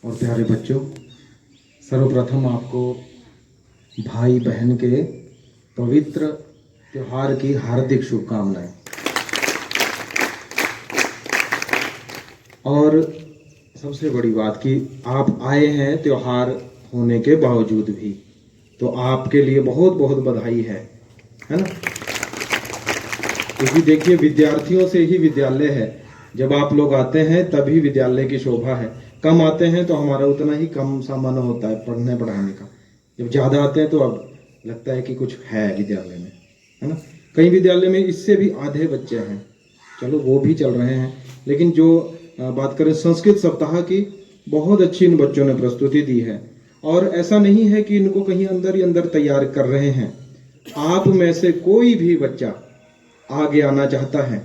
और प्यारे बच्चों, सर्वप्रथम आपको भाई बहन के पवित्र त्योहार की हार्दिक शुभकामनाएं। और सबसे बड़ी बात कि आप आए हैं त्योहार होने के बावजूद भी, तो आपके लिए बहुत बहुत बधाई है ना। क्योंकि देखिए, विद्यार्थियों से ही विद्यालय है। जब आप लोग आते हैं तभी विद्यालय की शोभा है। कम आते हैं तो हमारा उतना ही कम सा मन होता है पढ़ने पढ़ाने का। जब ज़्यादा आते हैं तो अब लगता है कि कुछ है विद्यालय में, है ना। कई विद्यालय में इससे भी आधे बच्चे हैं, चलो वो भी चल रहे हैं। लेकिन जो बात करें संस्कृत सप्ताह की, बहुत अच्छी इन बच्चों ने प्रस्तुति दी है। और ऐसा नहीं है कि इनको कहीं अंदर ही अंदर तैयार कर रहे हैं। आप में से कोई भी बच्चा आगे आना चाहता है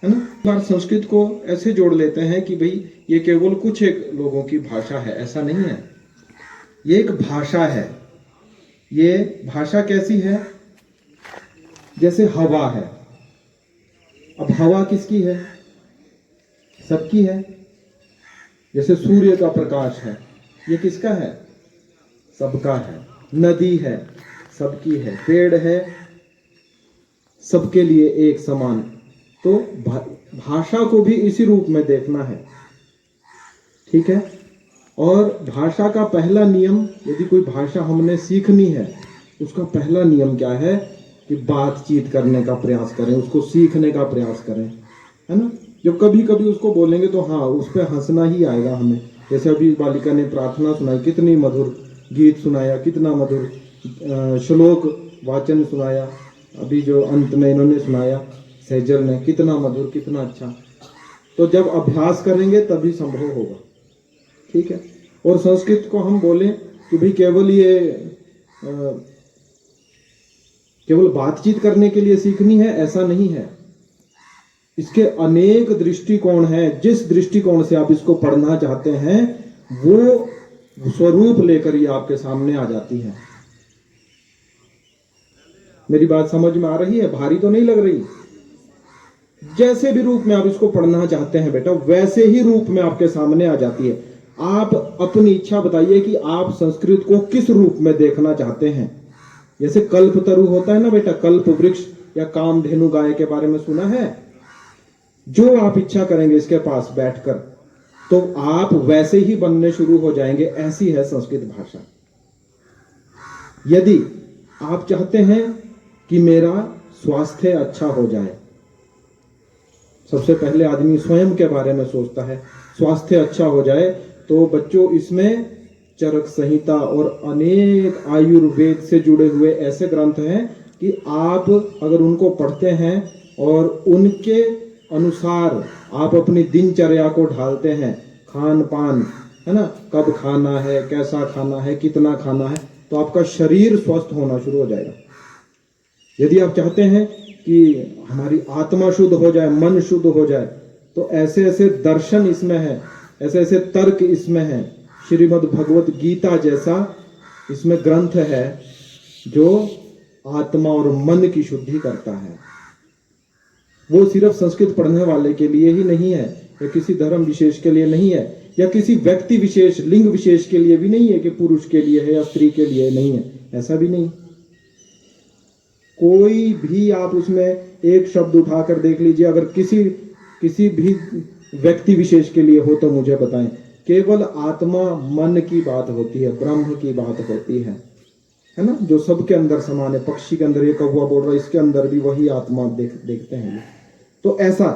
ना। बार संस्कृत को ऐसे जोड़ लेते हैं कि भाई ये केवल कुछ एक लोगों की भाषा है, ऐसा नहीं है। ये एक भाषा है। ये भाषा कैसी है? जैसे हवा है। अब हवा किसकी है? सबकी है। जैसे सूर्य का प्रकाश है, ये किसका है? सबका है। नदी है, सबकी है। पेड़ है, सबके लिए एक समान। तो भाषा को भी इसी रूप में देखना है, ठीक है। और भाषा का पहला नियम, यदि कोई भाषा हमने सीखनी है, उसका पहला नियम क्या है कि बातचीत करने का प्रयास करें, उसको सीखने का प्रयास करें, है ना। जब कभी कभी उसको बोलेंगे तो हाँ, उस पर हंसना ही आएगा हमें। जैसे अभी बालिका ने प्रार्थना सुनाई, कितनी मधुर गीत सुनाया, कितना मधुर श्लोक वाचन सुनाया। अभी जो अंत में इन्होंने सुनाया सेजल ने, कितना मधुर, कितना अच्छा। तो जब अभ्यास करेंगे तभी संभव होगा, ठीक है। और संस्कृत को हम बोलें कि भाई केवल ये केवल बातचीत करने के लिए सीखनी है, ऐसा नहीं है। इसके अनेक दृष्टिकोण हैं। जिस दृष्टिकोण से आप इसको पढ़ना चाहते हैं वो स्वरूप लेकर ये आपके सामने आ जाती है। मेरी बात समझ में आ रही है? भारी तो नहीं लग रही? जैसे भी रूप में आप इसको पढ़ना चाहते हैं बेटा, वैसे ही रूप में आपके सामने आ जाती है। आप अपनी इच्छा बताइए कि आप संस्कृत को किस रूप में देखना चाहते हैं। जैसे कल्प तरु होता है ना बेटा, कल्प वृक्ष या कामधेनु गाय के बारे में सुना है। जो आप इच्छा करेंगे इसके पास बैठकर, तो आप वैसे ही बनने शुरू हो जाएंगे। ऐसी है संस्कृत भाषा। यदि आप चाहते हैं कि मेरा स्वास्थ्य अच्छा हो जाए, सबसे पहले आदमी स्वयं के बारे में सोचता है। स्वास्थ्य अच्छा हो जाए तो बच्चों, इसमें चरक संहिता और अनेक आयुर्वेद से जुड़े हुए ऐसे ग्रंथ हैं कि आप अगर उनको पढ़ते हैं और उनके अनुसार आप अपनी दिनचर्या को ढालते हैं, खान पान, है ना, कब खाना है, कैसा खाना है, कितना खाना है, तो आपका शरीर स्वस्थ होना शुरू हो जाएगा। यदि आप चाहते हैं कि हमारी आत्मा शुद्ध हो जाए, मन शुद्ध हो जाए, तो ऐसे ऐसे दर्शन इसमें है, ऐसे ऐसे तर्क इसमें है। श्रीमद् भगवत गीता जैसा इसमें ग्रंथ है जो आत्मा और मन की शुद्धि करता है। वो सिर्फ संस्कृत पढ़ने वाले के लिए ही नहीं है, या किसी धर्म विशेष के लिए नहीं है, या किसी व्यक्ति विशेष, लिंग विशेष के लिए भी नहीं है कि पुरुष के लिए है या स्त्री के लिए नहीं है, ऐसा भी नहीं। कोई भी आप उसमें एक शब्द उठाकर देख लीजिए, अगर किसी भी व्यक्ति विशेष के लिए हो तो मुझे बताएं। केवल आत्मा मन की बात होती है, ब्रह्म की बात होती है ना, जो सबके अंदर समान है। पक्षी के अंदर ये कौवा बोल रहा है, इसके अंदर भी वही आत्मा देखते हैं। तो ऐसा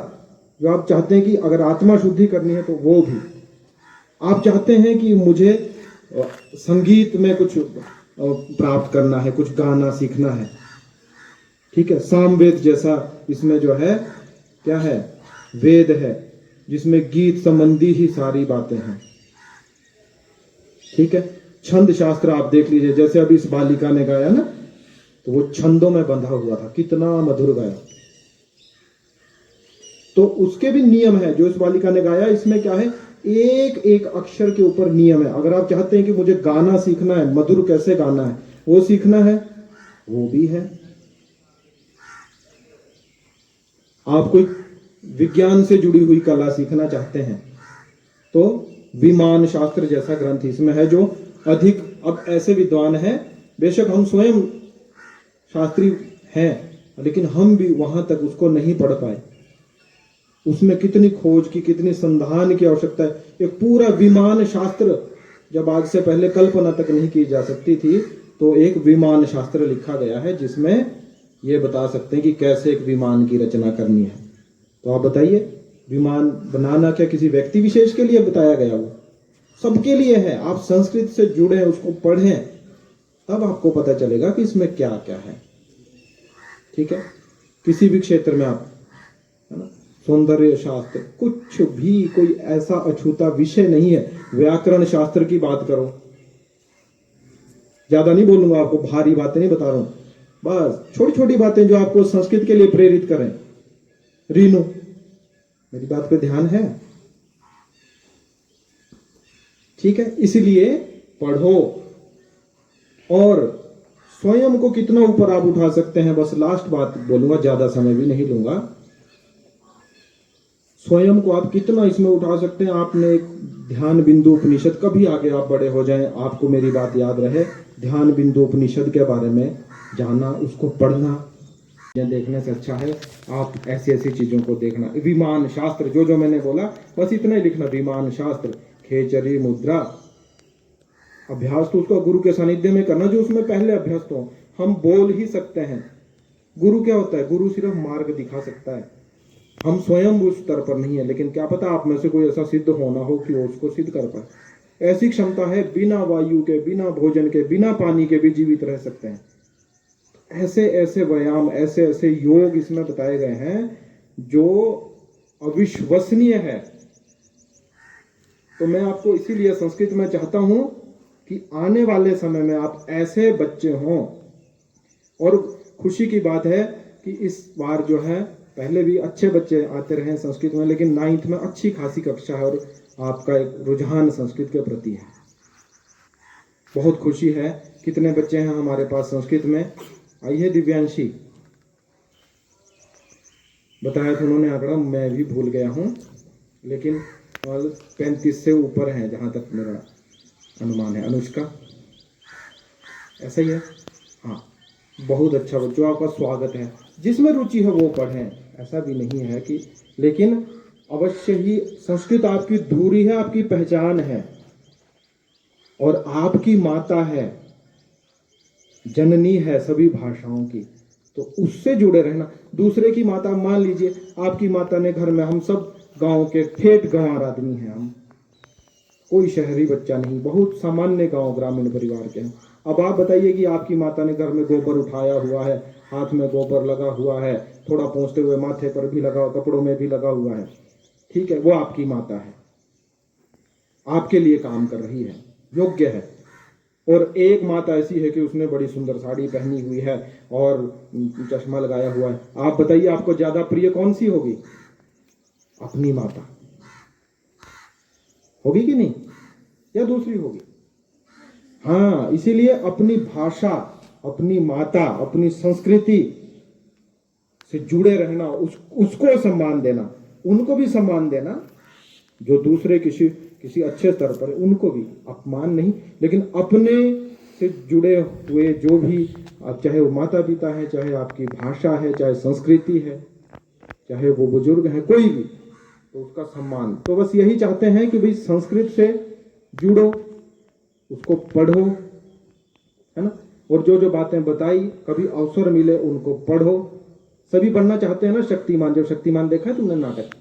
जो आप चाहते हैं कि अगर आत्मा शुद्धि करनी है तो वो भी आप चाहते हैं कि मुझे संगीत में कुछ प्राप्त करना है, कुछ गाना सीखना है, ठीक है। सामवेद जैसा इसमें जो है क्या है, वेद है, जिसमें गीत संबंधी ही सारी बातें हैं, ठीक है। छंद शास्त्र आप देख लीजिए, जैसे अभी इस बालिका ने गाया ना, तो वो छंदों में बंधा हुआ था, कितना मधुर गाया। तो उसके भी नियम है। जो इस बालिका ने गाया, इसमें क्या है, एक एक अक्षर के ऊपर नियम है। अगर आप चाहते हैं कि मुझे गाना सीखना है, मधुर कैसे गाना है वो सीखना है, वो भी है। आप कोई विज्ञान से जुड़ी हुई कला सीखना चाहते हैं तो विमान शास्त्र जैसा ग्रंथ इसमें है जो अधिक, अब ऐसे विद्वान हैं, बेशक हम स्वयं शास्त्री हैं लेकिन हम भी वहां तक उसको नहीं पढ़ पाए। उसमें कितनी खोज की, कितनी संधान की आवश्यकता है। एक पूरा विमान शास्त्र, जब आज से पहले कल्पना तक नहीं की जा सकती थी, तो एक विमान शास्त्र लिखा गया है जिसमें ये बता सकते हैं कि कैसे एक विमान की रचना करनी है। तो आप बताइए, विमान बनाना क्या किसी व्यक्ति विशेष के लिए बताया गया? वो सबके लिए है। आप संस्कृत से जुड़े, उसको पढ़ें, तब आपको पता चलेगा कि इसमें क्या क्या है। ठीक है, किसी भी क्षेत्र में आप, है ना, सौंदर्य शास्त्र, कुछ भी कोई ऐसा अछूता विषय नहीं है। व्याकरण शास्त्र की बात करो, ज्यादा नहीं बोलूंगा आपको, भारी बातें नहीं बता रहा हूं, बस छोटी छोटी बातें जो आपको संस्कृत के लिए प्रेरित करें। रीनू, मेरी बात पे ध्यान है? ठीक है, इसलिए पढ़ो और स्वयं को कितना ऊपर आप उठा सकते हैं। बस लास्ट बात बोलूंगा, ज्यादा समय भी नहीं लूंगा। स्वयं को आप कितना इसमें उठा सकते हैं। आपने एक ध्यान बिंदु उपनिषद, कभी आगे आप बड़े हो जाएं, आपको मेरी बात याद रहे, ध्यान बिंदु उपनिषद के बारे में जानना, उसको पढ़ना, देखने से अच्छा है आप ऐसी ऐसी चीजों को देखना। विमान शास्त्र जो मैंने बोला, बस इतना ही लिखना। विमान शास्त्र, खेचरी मुद्रा, अभ्यास तो उसका गुरु के सानिध्य में करना, जो उसमें पहले अभ्यस्त हो। हम बोल ही सकते हैं, गुरु क्या होता है? गुरु सिर्फ मार्ग दिखा सकता है, हम स्वयं उस स्तर पर नहीं है। लेकिन क्या पता आप में से कोई ऐसा सिद्ध होना हो कि वो उसको सिद्ध कर पाए। ऐसी क्षमता है, बिना वायु के, बिना भोजन के, बिना पानी के भी जीवित रह सकते हैं। ऐसे ऐसे व्यायाम, ऐसे ऐसे योग इसमें बताए गए हैं जो अविश्वसनीय है। तो मैं आपको इसीलिए संस्कृत में चाहता हूं कि आने वाले समय में आप ऐसे बच्चे हों। और खुशी की बात है कि इस बार जो है, पहले भी अच्छे बच्चे आते रहे संस्कृत में, लेकिन 9th में अच्छी खासी कक्षा है और आपका एक रुझान संस्कृत के प्रति है। बहुत खुशी है। कितने बच्चे हैं हमारे पास संस्कृत में? आइए दिव्यांशी, बताया था उन्होंने आंकड़ा, मैं भी भूल गया हूं, लेकिन 35 से ऊपर है जहां तक मेरा अनुमान है। अनुष्का, ऐसा ही है? हाँ, बहुत अच्छा बच्चों, आपका स्वागत है। जिसमें रुचि है वो पढ़ें, ऐसा भी नहीं है कि, लेकिन अवश्य ही संस्कृत आपकी धुरी है, आपकी पहचान है और आपकी माता है, जननी है सभी भाषाओं की। तो उससे जुड़े रहना। दूसरे की माता, मान लीजिए आपकी माता ने घर में, हम सब गांव के ठेठ गंवार आदमी हैं, हम कोई शहरी बच्चा नहीं, बहुत सामान्य गांव ग्रामीण परिवार के हैं। अब आप बताइए कि आपकी माता ने घर में गोबर उठाया हुआ है, हाथ में गोबर लगा हुआ है, थोड़ा पोंछते हुए माथे पर भी लगा, कपड़ों में भी लगा हुआ है, ठीक है, वो आपकी माता है, आपके लिए काम कर रही है, योग्य है। और एक माता ऐसी है कि उसने बड़ी सुंदर साड़ी पहनी हुई है और चश्मा लगाया हुआ है। आप बताइए आपको ज्यादा प्रिय कौन सी होगी? अपनी माता होगी कि नहीं, या दूसरी होगी? हाँ, इसीलिए अपनी भाषा, अपनी माता, अपनी संस्कृति से जुड़े रहना, उसको सम्मान देना, उनको भी सम्मान देना। जो दूसरे किसी अच्छे स्तर पर, उनको भी अपमान नहीं, लेकिन अपने से जुड़े हुए जो भी, चाहे वो माता पिता है, चाहे आपकी भाषा है, चाहे संस्कृति है, चाहे वो बुजुर्ग है, कोई भी, तो उसका सम्मान। तो बस यही चाहते हैं कि भाई संस्कृत से जुड़ो, उसको पढ़ो, है ना। और जो बातें बताई, कभी अवसर मिले उनको पढ़ो। सभी पढ़ना चाहते हैं ना शक्तिमान, जब शक्तिमान देखा है तुमने नाटक,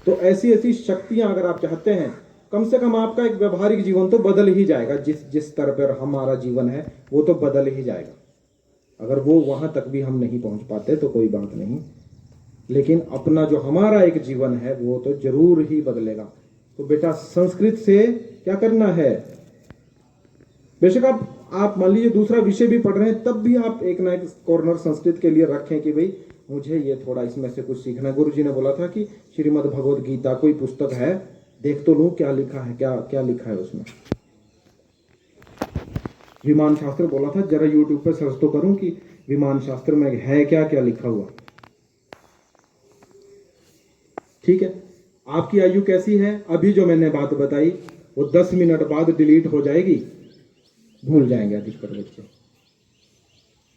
तो ऐसी ऐसी शक्तियां अगर आप चाहते हैं, कम से कम आपका एक व्यवहारिक जीवन तो बदल ही जाएगा। जिस स्तर पर हमारा जीवन है वो तो बदल ही जाएगा। अगर वो वहां तक भी हम नहीं पहुंच पाते तो कोई बात नहीं, लेकिन अपना जो हमारा एक जीवन है वो तो जरूर ही बदलेगा। तो बेटा संस्कृत से क्या करना है, बेशक आप मान लीजिए दूसरा विषय भी पढ़ रहे हैं, तब भी आप एक ना एक कॉर्नर संस्कृत के लिए रखें कि भाई मुझे ये थोड़ा इसमें से कुछ सीखना है। गुरुजी ने बोला था कि श्रीमद् भगवद गीता कोई पुस्तक है, देख तो लूं क्या लिखा है, क्या लिखा है उसमें। विमान शास्त्र बोला था, जरा यूट्यूब पे सर्च तो करूं कि विमान शास्त्र में है क्या लिखा हुआ। ठीक है, आपकी आयु कैसी है? अभी जो मैंने बात बताई वो 10 मिनट बाद डिलीट हो जाएगी, भूल जाएंगे अधिकतर बच्चे।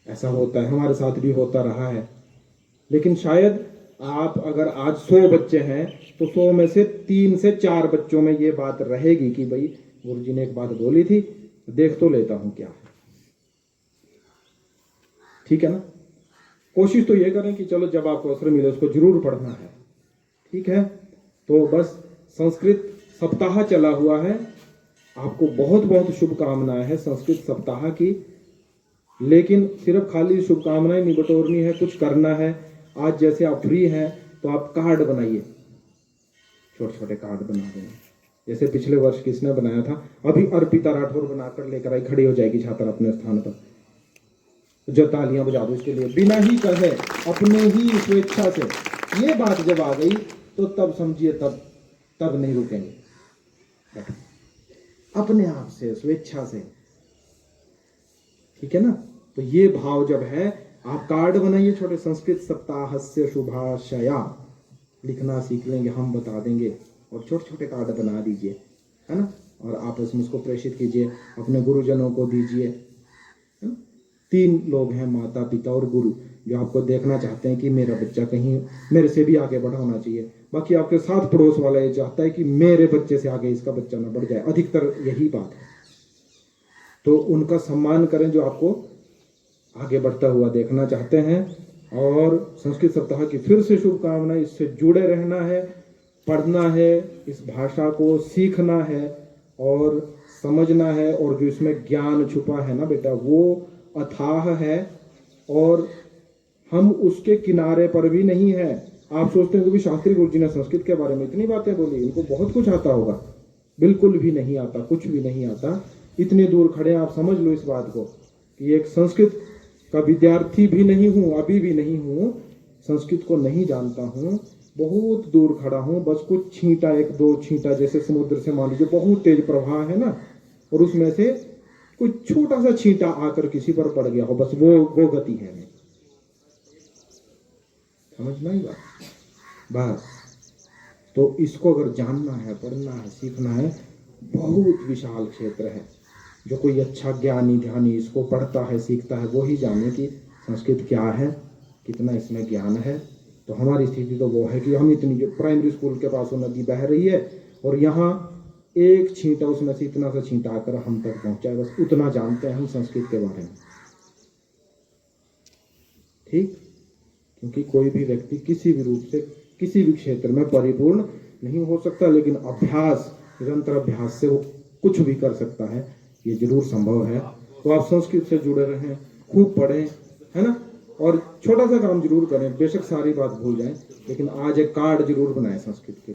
ऐसा होता है, हमारे साथ भी होता रहा है। लेकिन शायद आप अगर आज 100 बच्चे हैं तो 100 में से 3 से 4 बच्चों में ये बात रहेगी कि भाई गुरुजी ने एक बात बोली थी, देख तो लेता हूं क्या है। ठीक है ना? कोशिश तो ये करें कि चलो जब आपको अवसर मिले उसको जरूर पढ़ना है। ठीक है? तो बस संस्कृत सप्ताह चला हुआ है, आपको बहुत बहुत शुभकामनाएं हैं संस्कृत सप्ताह की। लेकिन सिर्फ खाली शुभकामनाएं नहीं बटोरनी है, कुछ करना है। आज जैसे आप फ्री हैं तो आप कार्ड बनाइए, छोटे छोटे कार्ड बना देंगे। जैसे पिछले वर्ष किसने बनाया था, अभी अर्पिता राठौर बनाकर लेकर आई, खड़ी हो जाएगी छात्र अपने स्थान पर। जो तालियां बजा दो इसके लिए, बिना ही कहे अपने ही स्वेच्छा से। ये बात जब आ गई तो तब समझिए, तब नहीं रुकेंगे, अपने आप से स्वेच्छा से। ठीक है ना? तो ये भाव जब है, आप कार्ड बनाइए छोटे, संस्कृत सप्ताह से शुभाशया लिखना सीख लेंगे, हम बता देंगे। और छोटे छोटे कार्ड बना दीजिए, है ना? और आपस में उसको प्रेषित कीजिए, अपने गुरुजनों को दीजिए। 3 लोग हैं, माता पिता और गुरु, जो आपको देखना चाहते हैं कि मेरा बच्चा कहीं मेरे से भी आगे बढ़ा होना चाहिए। बाकी आपके साथ पड़ोस वाला ये चाहता है कि मेरे बच्चे से आगे इसका बच्चा ना बढ़ जाए, अधिकतर यही बात है। तो उनका सम्मान करें जो आपको आगे बढ़ता हुआ देखना चाहते हैं। और संस्कृत सप्ताह की फिर से शुभकामनाएं। इससे जुड़े रहना है, पढ़ना है, इस भाषा को सीखना है और समझना है। और जो इसमें ज्ञान छुपा है ना बेटा, वो अथाह है और हम उसके किनारे पर भी नहीं है। आप सोचते हैं कि शास्त्री गुरु जी ने संस्कृत के बारे में इतनी बातें बोली, इनको बहुत कुछ आता होगा। बिल्कुल भी नहीं आता, कुछ भी नहीं आता। इतने दूर खड़े आप समझ लो इस बात को कि एक संस्कृत का विद्यार्थी भी नहीं हूं, अभी भी नहीं हूं, संस्कृत को नहीं जानता हूं, बहुत दूर खड़ा हूं। बस कुछ छींटा, 1-2 छींटा, जैसे समुद्र से मान लीजिए बहुत तेज प्रवाह है ना, और उसमें से कुछ छोटा सा छींटा आकर किसी पर पड़ गया हो, बस वो गति है मेरी। समझना ही बात बस। तो इसको अगर जानना है, पढ़ना है, सीखना है, बहुत विशाल क्षेत्र है। जो कोई अच्छा ज्ञानी ध्यानी इसको पढ़ता है, सीखता है, वो ही जाने कि संस्कृत क्या है, कितना इसमें ज्ञान है। तो हमारी स्थिति तो वो है कि हम इतनी, जो प्राइमरी स्कूल के पास वो नदी बह रही है और यहाँ एक छींटा, उसमें से इतना सा छींटा आकर हम तक पहुंचा है, बस उतना जानते हैं हम संस्कृत के बारे में। ठीक? क्योंकि कोई भी व्यक्ति किसी भी रूप से किसी भी क्षेत्र में परिपूर्ण नहीं हो सकता, लेकिन अभ्यास, निरंतर अभ्यास से वो कुछ भी कर सकता है, ये जरूर संभव है। तो आप संस्कृत से जुड़े रहें, खूब पढ़ें, है ना? और छोटा सा काम जरूर करें, बेशक सारी बात भूल जाएं, लेकिन आज एक कार्ड जरूर बनाएं संस्कृत के।